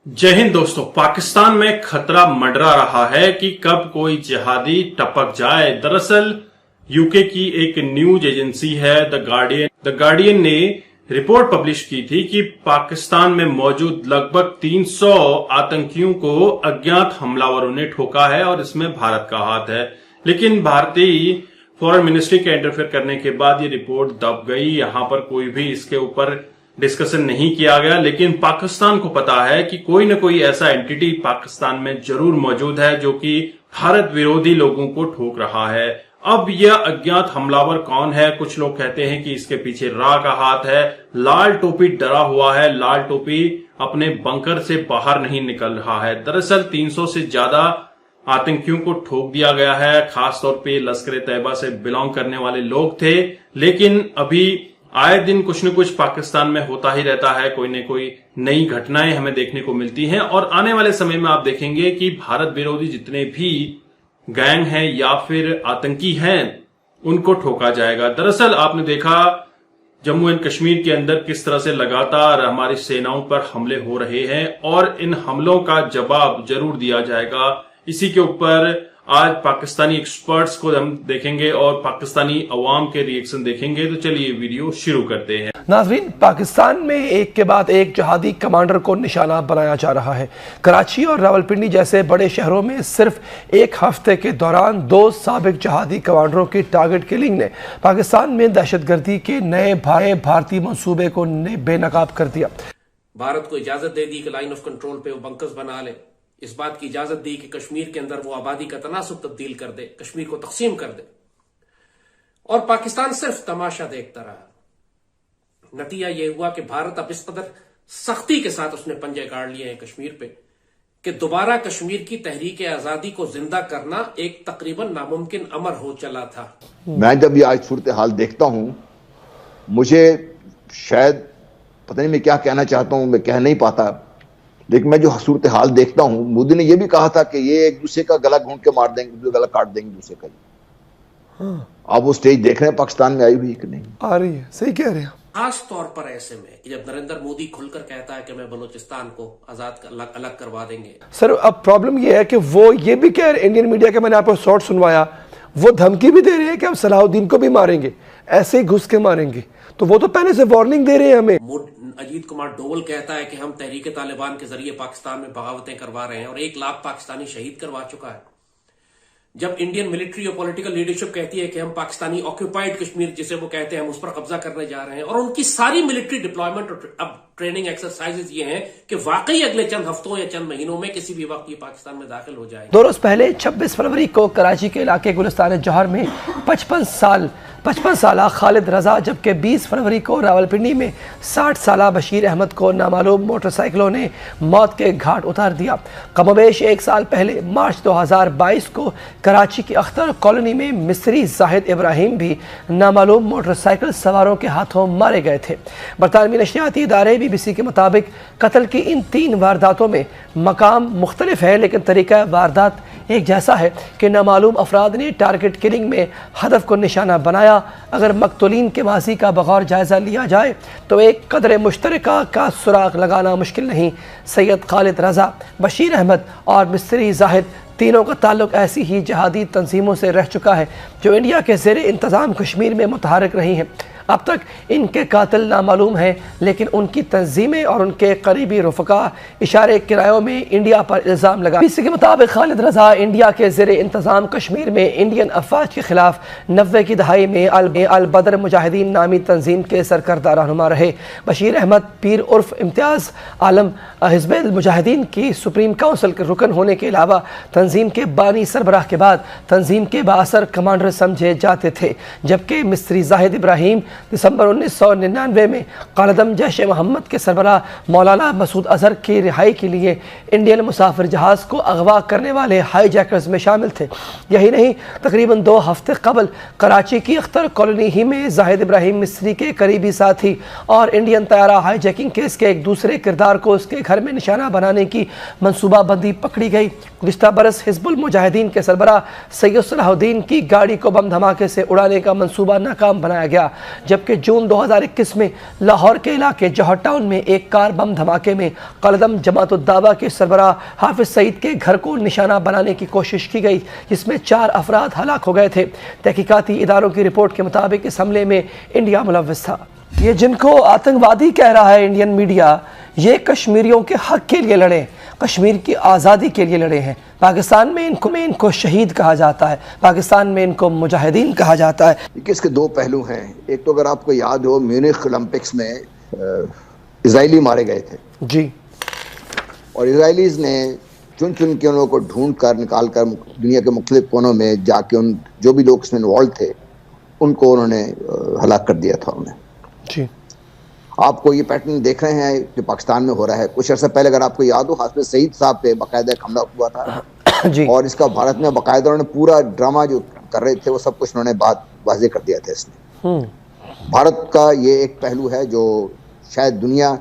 जय हिंद दोस्तों। पाकिस्तान में खतरा मंडरा रहा है कि कब कोई जिहादी टपक जाए। दरअसल यूके की एक न्यूज एजेंसी है द गार्डियन ने रिपोर्ट पब्लिश की थी कि पाकिस्तान में मौजूद लगभग 300 आतंकियों को अज्ञात हमलावरों ने ठोका है और इसमें भारत का हाथ है। लेकिन भारतीय फॉरेन मिनिस्ट्री के इंटरफेयर करने के बाद ये रिपोर्ट दब गई। यहां पर कोई भी इसके ऊपर डिस्कशन नहीं किया गया। लेकिन पाकिस्तान को पता है कि कोई न कोई ऐसा एंटिटी पाकिस्तान में जरूर मौजूद है जो कि भारत विरोधी लोगों को ठोक रहा है। अब यह अज्ञात हमलावर कौन है? कुछ लोग कहते हैं कि इसके पीछे रा का हाथ है। लाल टोपी डरा हुआ है। लाल टोपी अपने बंकर से बाहर नहीं निकल रहा है। दरअसल 300 से ज्यादा आतंकियों को ठोक दिया गया है। खासतौर पे लश्कर तैयबा से बिलोंग करने वाले लोग थे। लेकिन अभी आए दिन कुछ न कुछ पाकिस्तान में होता ही रहता है। कोई न कोई नई घटनाएं हमें देखने को मिलती हैं और आने वाले समय में आप देखेंगे कि भारत विरोधी जितने भी गैंग हैं या फिर आतंकी हैं उनको ठोका जाएगा। दरअसल आपने देखा जम्मू एंड कश्मीर के अंदर किस तरह से लगातार हमारी सेनाओं पर हमले हो रहे हैं और इन हमलों का जवाब जरूर दिया जाएगा। इसी के ऊपर आज पाकिस्तानी एक्सपर्ट्स को हम देखेंगे और पाकिस्तानी अवाम के रिएक्शन देखेंगे। तो चलिए वीडियो शुरू करते हैं। नाज़रीन, पाकिस्तान में एक के बाद एक जहादी कमांडर को निशाना बनाया जा रहा है। कराची और रावलपिंडी जैसे बड़े शहरों में सिर्फ एक हफ्ते के दौरान 2 साबिक जहादी कमांडरों की टारगेट किलिंग ने पाकिस्तान में दहशतगर्दी के नए भारतीय मंसूबे को बेनकाब कर दिया। भारत को इजाजत दे दी कि लाइन ऑफ कंट्रोल पे वो बंकर्स बना ले। इस बात की इजाजत दी कि कश्मीर के अंदर वो आबादी का तनासुब तब्दील कर दे, कश्मीर को तकसीम कर दे, और पाकिस्तान सिर्फ तमाशा देखता रहा। नतीजा ये हुआ कि भारत अब इस कदर सख्ती के साथ उसने पंजे गाड़ लिए हैं कश्मीर पे कि दोबारा कश्मीर की तहरीक आजादी को जिंदा करना एक तकरीबन नामुमकिन अमर हो चला था। मैं जब ये आज सूरत हाल देखता हूं, मुझे शायद पता नहीं मैं क्या कहना चाहता हूं, मैं कह नहीं पाता, लेकिन मैं जो सूरत हाल देखता हूं, मोदी ने यह भी कहा था कि ये एक दूसरे का गला घोंट के मार देंगे, गला काट देंगे दूसरे का। हाँ। आप वो स्टेज देख रहे हैं पाकिस्तान में आई हुई कि नहीं? आ रही है। सही कह रहे हैं। खास तौर पर ऐसे में कि जब नरेंद्र मोदी खुलकर कहता है कि मैं बलूचिस्तान को आजाद अलग करवा देंगे। सर, अब प्रॉब्लम यह है कि वो ये भी कह रहे, इंडियन मीडिया के, मैंने आपको शॉर्ट सुनवाया, वो धमकी भी दे रहे हैं कि हम सलाहुद्दीन को भी मारेंगे, ऐसे ही घुस के मारेंगे। तो वो तो पहले से वार्निंग दे रहे हैं हमें। अजीत कुमार डोवल कहता है कि हम तहरीक तालिबान के जरिए पाकिस्तान में बगावतें करवा रहे हैं और 1 लाख पाकिस्तानी शहीद करवा चुका है। जब इंडियन मिलिट्री और पॉलिटिकल लीडरशिप कहती है कि हम पाकिस्तानी ऑक्यूपाइड कश्मीर जिसे वो कहते हैं हम उस पर कब्जा करने जा रहे हैं, और उनकी सारी मिलिट्री डिप्लॉयमेंट और अब ट्रेनिंग एक्सरसाइजेज ये हैं कि वाकई अगले चंद हफ्तों या चंद महीनों में किसी भी वक्त ये पाकिस्तान में दाखिल हो जाए। 2 रोज पहले 26 फरवरी को कराची के इलाके गुलिस्तान जौहर में 55 साल खालिद रजा, जबकि 20 फरवरी को रावलपिंडी में 60 साल बशीर अहमद को नामालूम मोटरसाइकिलों ने मौत के घाट उतार दिया। कमोबेश 1 साल पहले मार्च 2022 को कराची की अख्तर कॉलोनी में मिस्री जाहिद इब्राहिम भी नामालूम मोटरसाइकिल सवारों के हाथों मारे गए थे। बरतानवी नशरियाती इदारे BBC के मुताबिक कत्ल की इन 3 वारदातों में मकाम मुख्तलिफ है, लेकिन तरीका वारदात एक जैसा है कि नामालूम अफराद ने टारगेट किलिंग में हदफ को निशाना बनाया। अगर मकतूलीन के माजी का बगौर जायज़ा लिया जाए तो एक कदर मुश्तरका का सुराग लगाना मुश्किल नहीं। सैयद खालिद रजा, बशीर अहमद और मिस्री जाहिद, तीनों का ताल्लुक ऐसी ही जहादी तंजीमों से रह चुका है जो इंडिया के ज़ेरे इंतज़ाम कश्मीर में मुतहरक रही हैं। अब तक इनके कातिल नामालूम हैं, लेकिन उनकी तंजीमें और उनके करीबी रफ़का इशारे किरायों में इंडिया पर इल्ज़ाम लगा। इसी के मुताबिक खालिद रजा इंडिया के ज़ेरे इंतज़ाम कश्मीर में इंडियन अफवाज के खिलाफ 90 की दहाई में अल बदर मुजाहिदीन नामी तंजीम के सरकर्दा रहनुमा रहे। बशीर अहमद पीर उर्फ इम्तियाज़ आलम हिज़्बुल मुजाहिदीन की सुप्रीम काउंसिल के रुकन होने के अलावा तंजीम के बानी सरबराह के बाद तंजीम के बाअसर कमांडर समझे जाते थे, जबकि मिस्री जाहिद इब्राहिम दिसंबर 1999 में कालदम जैश मोहम्मद के सरबराह मौलाना मसूद अजहर की रिहाई के लिए इंडियन मुसाफिर जहाज को अगवा करने वाले हाई जैकर्स में शामिल थे। यही नहीं, तकरीबन 2 हफ्ते कबल कराची की अख्तर कॉलोनी ही में जाहिद इब्राहिम मिस्री के करीबी साथी और इंडियन तैयारा हाई जैकिंग केस के एक दूसरे किरदार को उसके घर में निशाना बनाने की मनसूबाबंदी पकड़ी गई। गुज़िश्ता बरस हिज़्बुल मुजाहिदीन के सरबराह सैयद सलाहुद्दीन की गाड़ी को बम धमाके से उड़ाने का मनसूबा नाकाम बनाया गया। जबकि जून 2021 में लाहौर के इलाके जौहर टाउन में एक कार बम धमाके में कलदम जमात-उद-दावा के सरबराह हाफिज सईद के घर को निशाना बनाने की कोशिश की गई, जिसमें 4 अफराद हलाक हो गए थे। तहकीकाती इदारों की रिपोर्ट के मुताबिक इस हमले में इंडिया मुलव्वस था। ये जिनको आतंकवादी कह रहा है इंडियन मीडिया, ये कश्मीरियों के हक के लिए लड़े, कश्मीर की आज़ादी के लिए लड़े हैं। पाकिस्तान में इनको शहीद कहा जाता है, पाकिस्तान में इनको मुजाहिदीन कहा जाता है। इसके 2 पहलू हैं। एक तो अगर आपको याद हो, म्यूनिख ओलंपिक्स में इजरायली मारे गए थे जी, और इजरायलीज ने चुन चुन के उन लोगों को ढूंढ कर निकाल कर दुनिया के मुख्तलिफ कोनों में जाके उन जो भी लोग इसमें इन्वॉल्व थे उनको उन्होंने हलाक कर दिया था उन्हें जी। आपको ये पैटर्न देख रहे हैं जो पाकिस्तान में हो रहा है। कुछ अर्सा पहले अगर आपको याद हो, हाफिज सईद साहब पे बाकायदा एक हमला हुआ था जी। और इसका भारत में बाकायदा उन्होंने पूरा ड्रामा जो कर रहे थे वो सब कुछ उन्होंने बात वाजे कर दिया था इसमें। भारत का ये एक पहलू है जो शायद दुनिया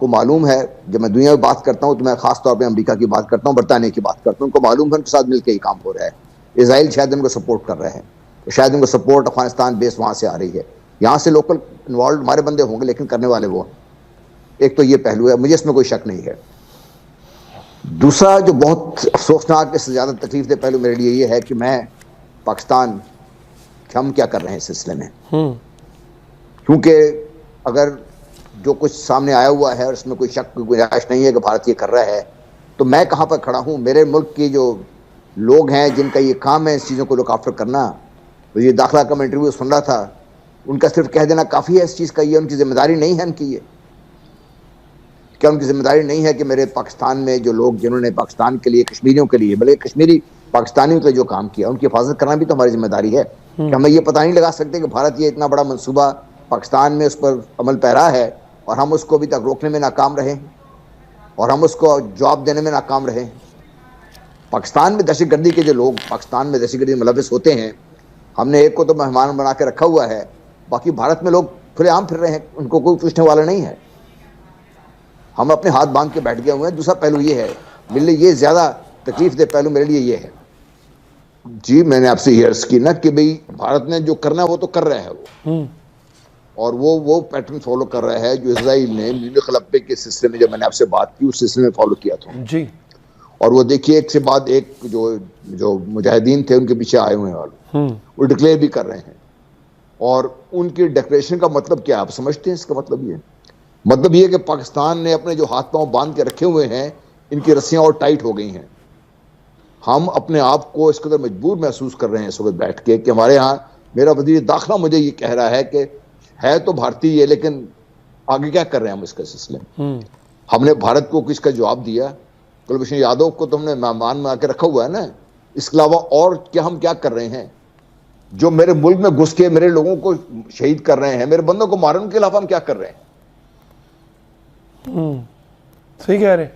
को मालूम है। जब मैं दुनिया में बात करता हूँ तो मैं खास तौर पे अमेरिका की बात करता हूँ, बरतानिया की बात करता हूँ। उनको मालूम है उनके साथ मिलकर ही काम हो रहा है। इसराइल शायद उनको सपोर्ट कर रहे हैं, तो शायद उनको सपोर्ट अफगानिस्तान बेस वहाँ से आ रही है। यहाँ से लोकल इन्वॉल्व हमारे बंदे होंगे लेकिन करने वाले वो हैं। एक तो ये पहलू है, मुझे इसमें कोई शक नहीं है। दूसरा जो बहुत अफसोसनाक, इससे ज़्यादा तकलीफ दे पहलू मेरे लिए ये है कि मैं पाकिस्तान, हम क्या कर रहे हैं इस सिलसिले में। क्योंकि अगर जो कुछ सामने आया हुआ है और उसमें कोई शक की गुंजाइश नहीं है कि भारत ये कर रहा है, तो मैं कहाँ पर खड़ा हूँ। मेरे मुल्क के जो लोग हैं जिनका ये काम है इस चीज़ों को लुक आफ्टर करना, तो ये दाखिला का मैं इंटरव्यू सुन रहा था, उनका सिर्फ कह देना काफ़ी है इस चीज़ का। ये उनकी जिम्मेदारी नहीं है उनकी। ये क्या उनकी जिम्मेदारी नहीं है कि मेरे पाकिस्तान में जो लोग जिन्होंने पाकिस्तान के लिए, कश्मीरियों के लिए, बल्कि कश्मीरी पाकिस्तानियों के लिए जो काम किया, उनकी हिफाजत करना भी तो हमारी जिम्मेदारी है। कि हमें ये पता नहीं लगा सकते कि भारत ये इतना बड़ा मंसूबा पाकिस्तान में उस पर अमल पैरा है और हम उसको अभी तक रोकने में नाकाम रहे हैं और हम उसको जवाब देने में नाकाम रहे हैं। पाकिस्तान में दहशतगर्दी के जो लोग पाकिस्तान में दहशतगर्दी में मुलव्वस होते हैं, हमने एक को तो मेहमान बना के रखा हुआ है, बाकी भारत में लोग खुलेआम फिर रहे हैं, उनको कोई पूछने वाला नहीं है। हम अपने हाथ बांध के बैठ गए हुए हैं। दूसरा पहलू ये है, मेरे लिए ये ज़्यादा तकलीफ दे पहलू मेरे लिए ये है जी, मैंने आपसे ये अर्ज की ना कि भाई भारत ने जो करना है वो तो कर रहा है वो, और वो पैटर्न फॉलो कर रहा है जो इजराइल ने म्यूनिख ओलंपिक के सिलसिले में, जब मैंने आपसे बात की उस सिलसिले में फॉलो किया था जी। और वो देखिए एक से बाद एक जो मुजाहिदीन थे उनके पीछे आए हुए हैं और वो डिक्लेयर भी कर रहे हैं। और उनकी डिक्लेरेशन का मतलब क्या आप समझते हैं? इसका मतलब ये कि पाकिस्तान ने अपने जो हाथ पांव बांध के रखे हुए हैं, इनकी रस्सियां और टाइट हो गई हैं। हम अपने आप को इस कदर मजबूर महसूस कर रहे हैं इस वक्त बैठ के कि हमारे यहाँ, मेरा वज़ीर दाखिला मुझे ये कह रहा है कि है तो भारतीय है लेकिन आगे क्या कर रहे हैं हम इसके सिलसिले में। हमने भारत को किसका जवाब दिया? कुलभूषण यादव को तो हमने मेहमान में आके रखा हुआ है ना। इसके अलावा और क्या हम क्या कर रहे हैं? जो मेरे मुल्क में घुस के मेरे लोगों को शहीद कर रहे हैं, मेरे बंदों को मारने के अलावा हम क्या कर रहे हैं? सही कह रहे हैं।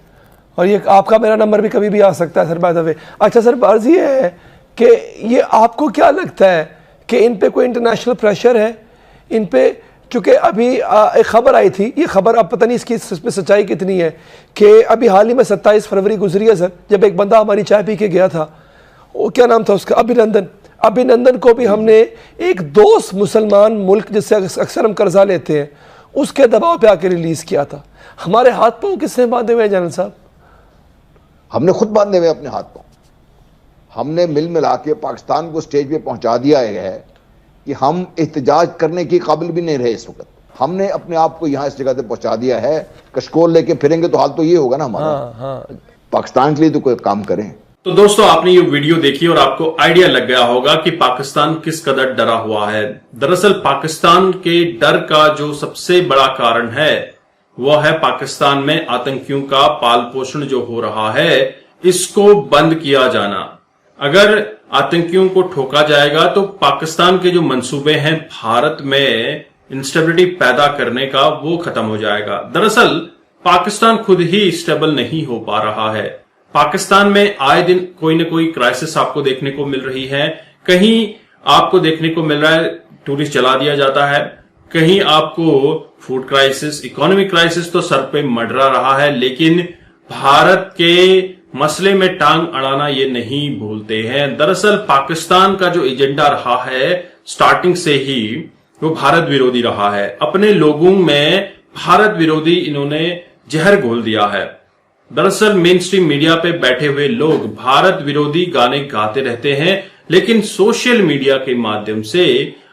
और ये आपका मेरा नंबर भी कभी भी आ सकता है सर, बाय द वे। अच्छा सर, अर्ज ये है कि ये आपको क्या लगता है कि इन पे कोई इंटरनेशनल प्रेशर है इन पे? चूँकि अभी एक खबर आई थी, ये खबर अब पता नहीं इसकी इस पे सच्चाई कितनी है, कि अभी हाल ही में 27 फरवरी गुजरी है सर, जब एक बंदा हमारी चाय पी के गया था, वो क्या नाम था उसका, अभिनंदन को भी हमने एक दोस्त मुसलमान मुल्क जिससे अक्सर हम कर्जा लेते हैं उसके दबाव पे आके रिलीज किया था। हमारे हाथ पांव किसने बांधे हुए हैं जनरल साहब? हमने खुद बांधे हुए अपने हाथ पांव। हमने मिल मिला के पाकिस्तान को स्टेज पे पहुंचा दिया है कि हम एहतजाज करने के काबिल भी नहीं रहे इस वक्त। हमने अपने आप को यहाँ इस जगह पे पहुंचा दिया है। कशकोल लेके फिरेंगे तो हाल तो ये होगा ना हमारा। पाकिस्तान के लिए तो कोई काम करें। तो दोस्तों, आपने ये वीडियो देखी और आपको आइडिया लग गया होगा कि पाकिस्तान किस कदर डरा हुआ है। दरअसल पाकिस्तान के डर का जो सबसे बड़ा कारण है वो है पाकिस्तान में आतंकियों का पाल पोषण जो हो रहा है, इसको बंद किया जाना। अगर आतंकियों को ठोका जाएगा तो पाकिस्तान के जो मंसूबे हैं भारत में इंस्टेबिलिटी पैदा करने का, वो खत्म हो जाएगा। दरअसल पाकिस्तान खुद ही स्टेबल नहीं हो पा रहा है। पाकिस्तान में आए दिन कोई न कोई क्राइसिस आपको देखने को मिल रही है। कहीं आपको देखने को मिल रहा है टूरिस्ट जला दिया जाता है, कहीं आपको फूड क्राइसिस, इकोनॉमिक क्राइसिस तो सर पे मंडरा रहा है, लेकिन भारत के मसले में टांग अड़ाना ये नहीं भूलते हैं। दरअसल पाकिस्तान का जो एजेंडा रहा है स्टार्टिंग से ही, वो भारत विरोधी रहा है। अपने लोगों में भारत विरोधी इन्होंने जहर घोल दिया है। दरअसल मेन स्ट्रीम मीडिया पे बैठे हुए लोग भारत विरोधी गाने गाते रहते हैं, लेकिन सोशल मीडिया के माध्यम से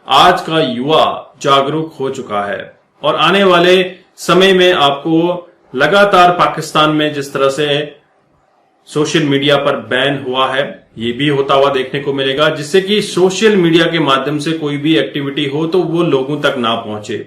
आज का युवा जागरूक हो चुका है और आने वाले समय में आपको लगातार पाकिस्तान में जिस तरह से सोशल मीडिया पर बैन हुआ है, ये भी होता हुआ देखने को मिलेगा, जिससे कि सोशल मीडिया के माध्यम से कोई भी एक्टिविटी हो तो वो लोगों तक ना पहुंचे।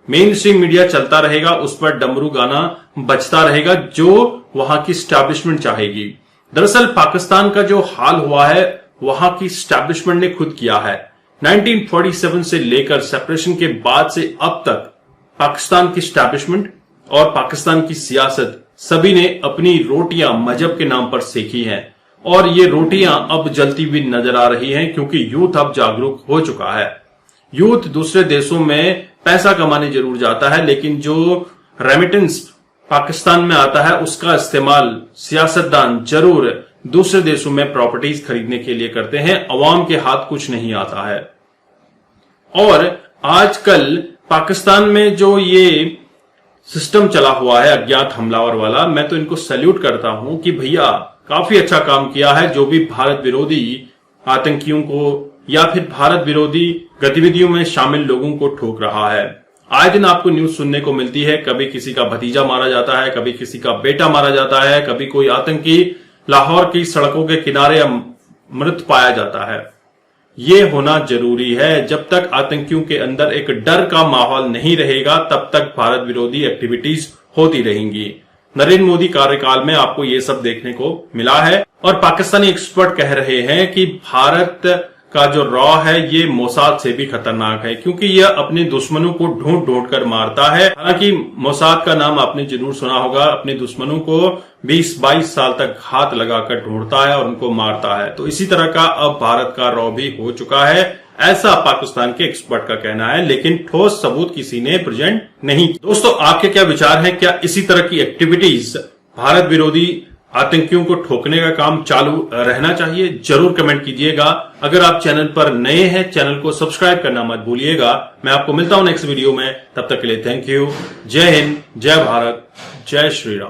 मेन स्ट्रीम मीडिया चलता रहेगा, उस पर डमरू गाना बजता रहेगा जो वहां की स्टैब्लिशमेंट चाहेगी। दरअसल पाकिस्तान का जो हाल हुआ है वहां की स्टैब्लिशमेंट ने खुद किया है। 1947 से लेकर सेपरेशन के बाद से अब तक पाकिस्तान की स्टैब्लिशमेंट और पाकिस्तान की सियासत सभी ने अपनी रोटियां मजहब के नाम पर सेकी हैं और ये रोटियां अब जलती हुई नजर आ रही हैं, क्योंकि यूथ अब जागरूक हो चुका है। यूथ दूसरे देशों में पैसा कमाने जरूर जाता है, लेकिन जो रेमिटेंस पाकिस्तान में आता है उसका इस्तेमाल सियासतदान जरूर दूसरे देशों में प्रॉपर्टीज खरीदने के लिए करते हैं। अवाम के हाथ कुछ नहीं आता है। और आजकल पाकिस्तान में जो ये सिस्टम चला हुआ है अज्ञात हमलावर वाला, मैं तो इनको सैल्यूट करता हूं कि भैया काफी अच्छा काम किया है। जो भी भारत विरोधी आतंकियों को या फिर भारत विरोधी गतिविधियों में शामिल लोगों को ठोक रहा है। आए दिन आपको न्यूज सुनने को मिलती है, कभी किसी का भतीजा मारा जाता है, कभी किसी का बेटा मारा जाता है, कभी कोई आतंकी लाहौर की सड़कों के किनारे मृत पाया जाता है। ये होना जरूरी है। जब तक आतंकियों के अंदर एक डर का माहौल नहीं रहेगा तब तक भारत विरोधी एक्टिविटीज होती रहेंगी। नरेंद्र मोदी कार्यकाल में आपको ये सब देखने को मिला है और पाकिस्तानी एक्सपर्ट कह रहे हैं कि भारत का जो रॉ है ये मोसाद से भी खतरनाक है, क्योंकि यह अपने दुश्मनों को ढूंढ ढूंढ कर मारता है। हालांकि मोसाद का नाम आपने जरूर सुना होगा, अपने दुश्मनों को 20-22 साल तक हाथ लगाकर ढूंढता है और उनको मारता है। तो इसी तरह का अब भारत का रॉ भी हो चुका है, ऐसा पाकिस्तान के एक्सपर्ट का कहना है, लेकिन ठोस सबूत किसी ने प्रेजेंट नहीं। दोस्तों, आपके क्या विचार हैं? क्या इसी तरह की एक्टिविटीज भारत विरोधी आतंकियों को ठोकने का काम चालू रहना चाहिए? जरूर कमेंट कीजिएगा। अगर आप चैनल पर नए हैं, चैनल को सब्सक्राइब करना मत भूलिएगा। मैं आपको मिलता हूं नेक्स्ट वीडियो में, तब तक के लिए थैंक यू। जय हिंद, जय भारत, जय श्री राम।